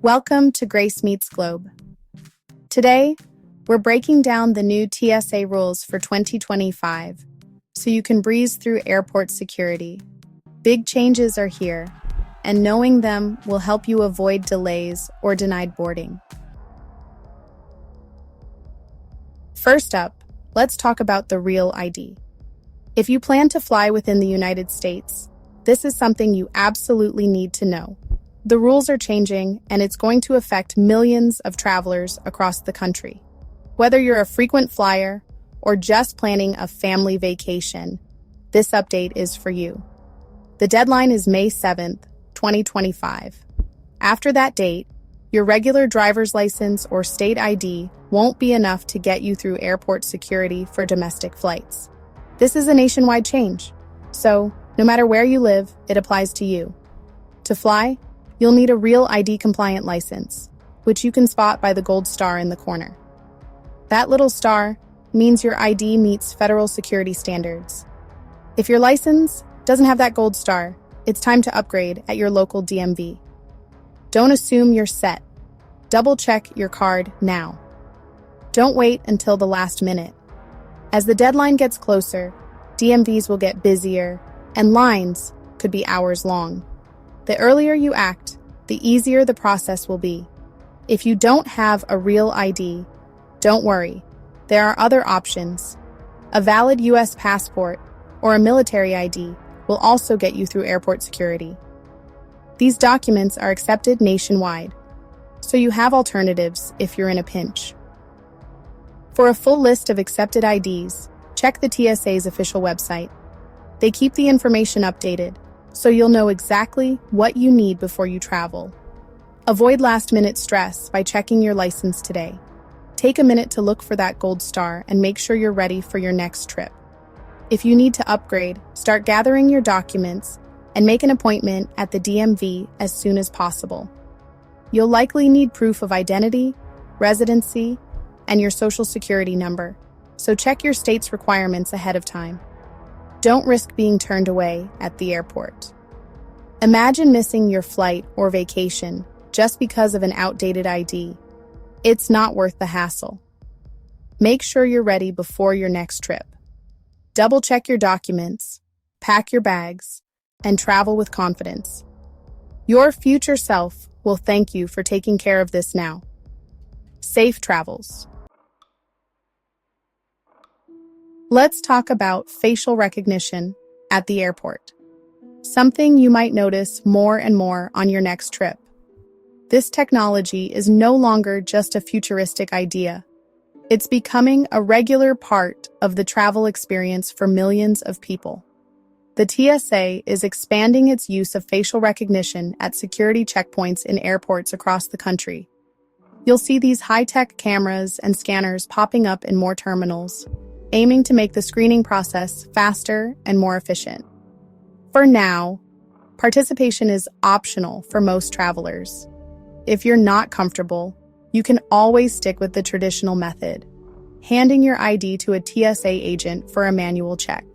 Welcome to Grace Meets Globe. Today, we're breaking down the new TSA rules for 2025 so you can breeze through airport security. Big changes are here, and knowing them will help you avoid delays or denied boarding. First up, let's talk about the Real ID. If you plan to fly within the United States, this is something you absolutely need to know. The rules are changing, and it's going to affect millions of travelers across the country. Whether you're a frequent flyer or just planning a family vacation, this update is for you. The deadline is May 7th, 2025. After that date, your regular driver's license or state ID won't be enough to get you through airport security for domestic flights. This is a nationwide change, so no matter where you live, it applies to you. To fly, you'll need a Real ID compliant license, which you can spot by the gold star in the corner. That little star means your ID meets federal security standards. If your license doesn't have that gold star, it's time to upgrade at your local DMV. Don't assume you're set. Double-check your card now. Don't wait until the last minute. As the deadline gets closer, DMVs will get busier, and lines could be hours long. The earlier you act, the easier the process will be. If you don't have a Real ID, don't worry. There are other options. A valid U.S. passport or a military ID will also get you through airport security. These documents are accepted nationwide, so you have alternatives if you're in a pinch. For a full list of accepted IDs, check the TSA's official website. They keep the information updated, so you'll know exactly what you need before you travel. Avoid last-minute stress by checking your license today. Take a minute to look for that gold star and make sure you're ready for your next trip. If you need to upgrade, start gathering your documents and make an appointment at the DMV as soon as possible. You'll likely need proof of identity, residency, and your social security number, so check your state's requirements ahead of time. Don't risk being turned away at the airport. Imagine missing your flight or vacation just because of an outdated ID. It's not worth the hassle. Make sure you're ready before your next trip. Double-check your documents, pack your bags, and travel with confidence. Your future self will thank you for taking care of this now. Safe travels. Let's talk about facial recognition at the airport. Something you might notice more and more on your next trip. This technology is no longer just a futuristic idea. It's becoming a regular part of the travel experience for millions of people. The TSA is expanding its use of facial recognition at security checkpoints in airports across the country. You'll see these high-tech cameras and scanners popping up in more terminals, aiming to make the screening process faster and more efficient. For now, participation is optional for most travelers. If you're not comfortable, you can always stick with the traditional method, handing your ID to a TSA agent for a manual check.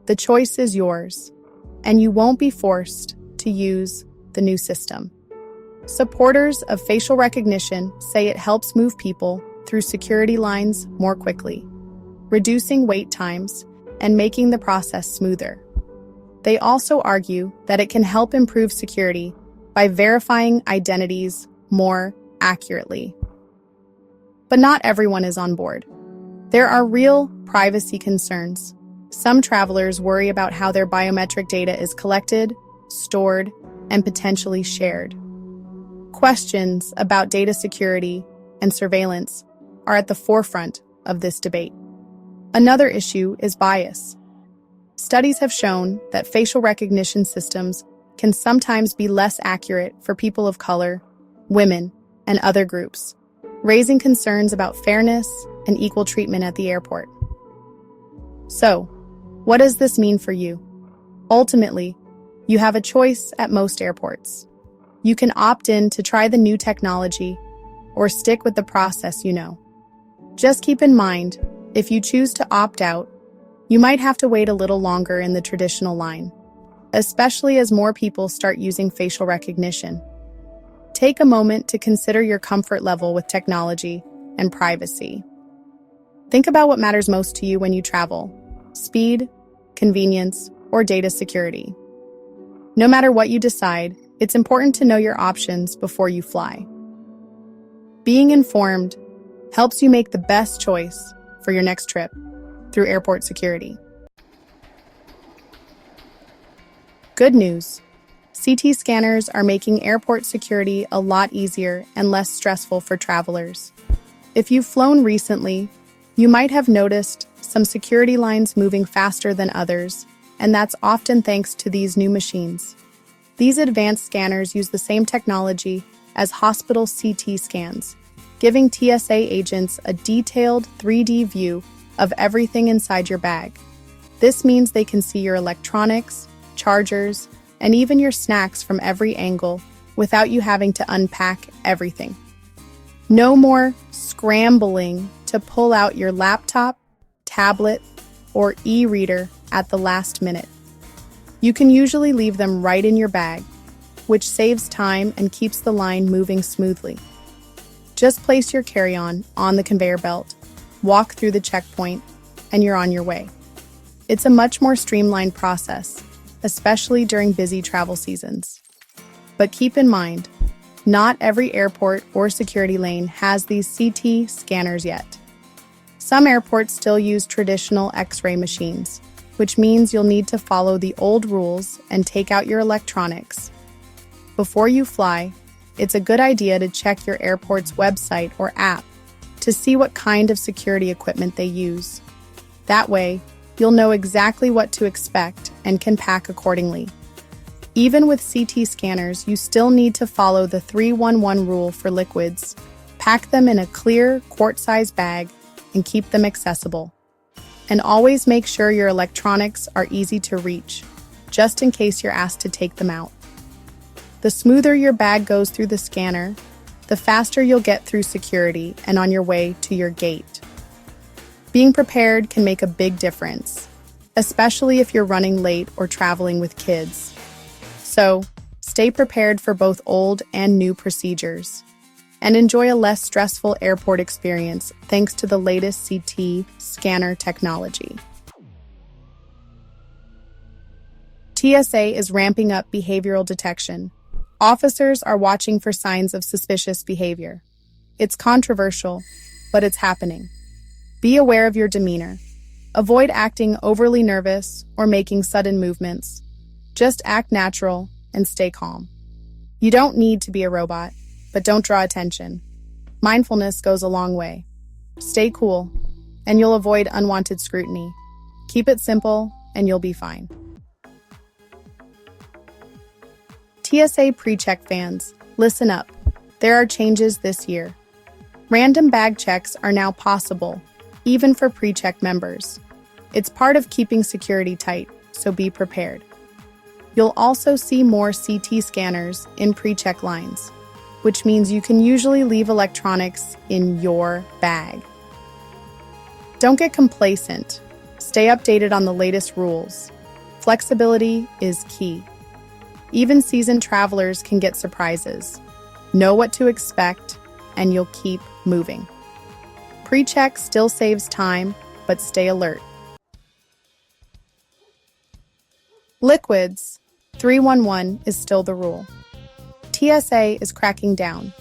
The choice is yours, and you won't be forced to use the new system. Supporters of facial recognition say it helps move people through security lines more quickly, reducing wait times and making the process smoother. They also argue that it can help improve security by verifying identities more accurately. But not everyone is on board. There are real privacy concerns. Some travelers worry about how their biometric data is collected, stored, and potentially shared. Questions about data security and surveillance are at the forefront of this debate. Another issue is bias. Studies have shown that facial recognition systems can sometimes be less accurate for people of color, women, and other groups, raising concerns about fairness and equal treatment at the airport. So, what does this mean for you? Ultimately, you have a choice at most airports. You can opt in to try the new technology or stick with the process you know. Just keep in mind, if you choose to opt out, you might have to wait a little longer in the traditional line, especially as more people start using facial recognition. Take a moment to consider your comfort level with technology and privacy. Think about what matters most to you when you travel: speed, convenience, or data security. No matter what you decide, it's important to know your options before you fly. Being informed helps you make the best choice for your next trip through airport security. Good news. CT scanners are making airport security a lot easier and less stressful for travelers. If you've flown recently, you might have noticed some security lines moving faster than others, and that's often thanks to these new machines. These advanced scanners use the same technology as hospital CT scans, giving TSA agents a detailed 3D view of everything inside your bag. This means they can see your electronics, chargers, and even your snacks from every angle without you having to unpack everything. No more scrambling to pull out your laptop, tablet, or e-reader at the last minute. You can usually leave them right in your bag, which saves time and keeps the line moving smoothly. Just place your carry-on on the conveyor belt, walk through the checkpoint, and you're on your way. It's a much more streamlined process, especially during busy travel seasons. But keep in mind, not every airport or security lane has these CT scanners yet. Some airports still use traditional X-ray machines, which means you'll need to follow the old rules and take out your electronics. Before you fly, it's a good idea to check your airport's website or app to see what kind of security equipment they use. That way, you'll know exactly what to expect and can pack accordingly. Even with CT scanners, you still need to follow the 311 rule for liquids. Pack them in a clear, quart-sized bag and keep them accessible. And always make sure your electronics are easy to reach, just in case you're asked to take them out. The smoother your bag goes through the scanner, the faster you'll get through security and on your way to your gate. Being prepared can make a big difference, especially if you're running late or traveling with kids. So, stay prepared for both old and new procedures, and enjoy a less stressful airport experience thanks to the latest CT scanner technology. TSA is ramping up behavioral detection. Officers are watching for signs of suspicious behavior. It's controversial, but it's happening. Be aware of your demeanor. Avoid acting overly nervous or making sudden movements. Just act natural and stay calm. You don't need to be a robot, but don't draw attention. Mindfulness goes a long way. Stay cool, and you'll avoid unwanted scrutiny. Keep it simple, and you'll be fine. TSA PreCheck fans, listen up. There are changes this year. Random bag checks are now possible, even for PreCheck members. It's part of keeping security tight, so be prepared. You'll also see more CT scanners in PreCheck lines, which means you can usually leave electronics in your bag. Don't get complacent. Stay updated on the latest rules. Flexibility is key. Even seasoned travelers can get surprises. Know what to expect, and you'll keep moving. PreCheck still saves time, but stay alert. Liquids, 311 is still the rule. TSA is cracking down.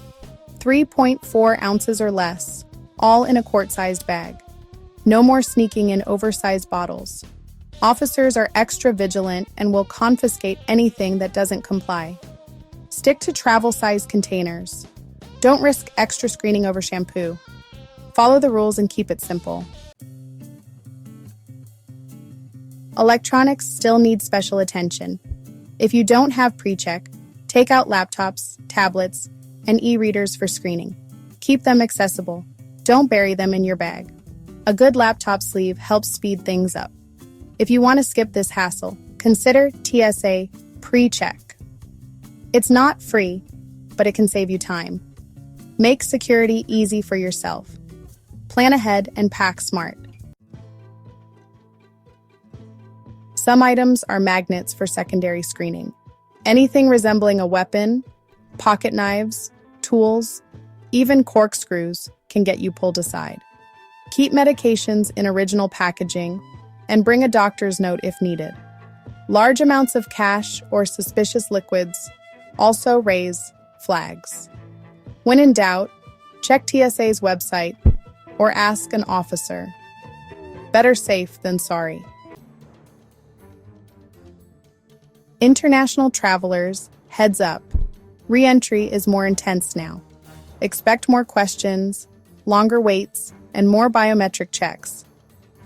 3.4 ounces or less, all in a quart-sized bag. No more sneaking in oversized bottles. Officers are extra vigilant and will confiscate anything that doesn't comply. Stick to travel-sized containers. Don't risk extra screening over shampoo. Follow the rules and keep it simple. Electronics still need special attention. If you don't have PreCheck, take out laptops, tablets, and e-readers for screening. Keep them accessible. Don't bury them in your bag. A good laptop sleeve helps speed things up. If you want to skip this hassle, consider TSA PreCheck. It's not free, but it can save you time. Make security easy for yourself. Plan ahead and pack smart. Some items are magnets for secondary screening. Anything resembling a weapon, Pocket knives, tools, even corkscrews can get you pulled aside. Keep medications in original packaging and bring a doctor's note if needed. Large amounts of cash or suspicious liquids also raise flags. When in doubt, check TSA's website or ask an officer. Better safe than sorry. International travelers, heads up. Re-entry is more intense now. Expect more questions, longer waits, and more biometric checks.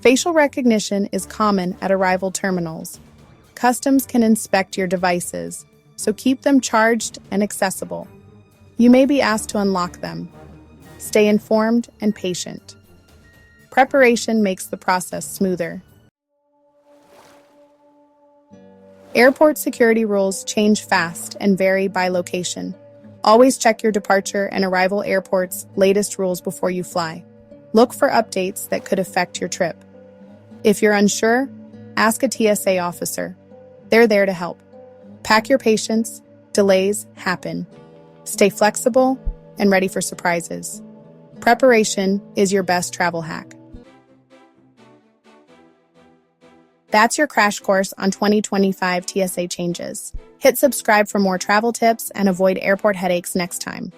Facial recognition is common at arrival terminals. Customs can inspect your devices, so keep them charged and accessible. You may be asked to unlock them. Stay informed and patient. Preparation makes the process smoother. Airport security rules change fast and vary by location. Always check your departure and arrival airport's latest rules before you fly. Look for updates that could affect your trip. If you're unsure, ask a TSA officer. They're there to help. Pack your patience. Delays happen. Stay flexible and ready for surprises. Preparation is your best travel hack. That's your crash course on 2025 TSA changes. Hit subscribe for more travel tips and avoid airport headaches next time.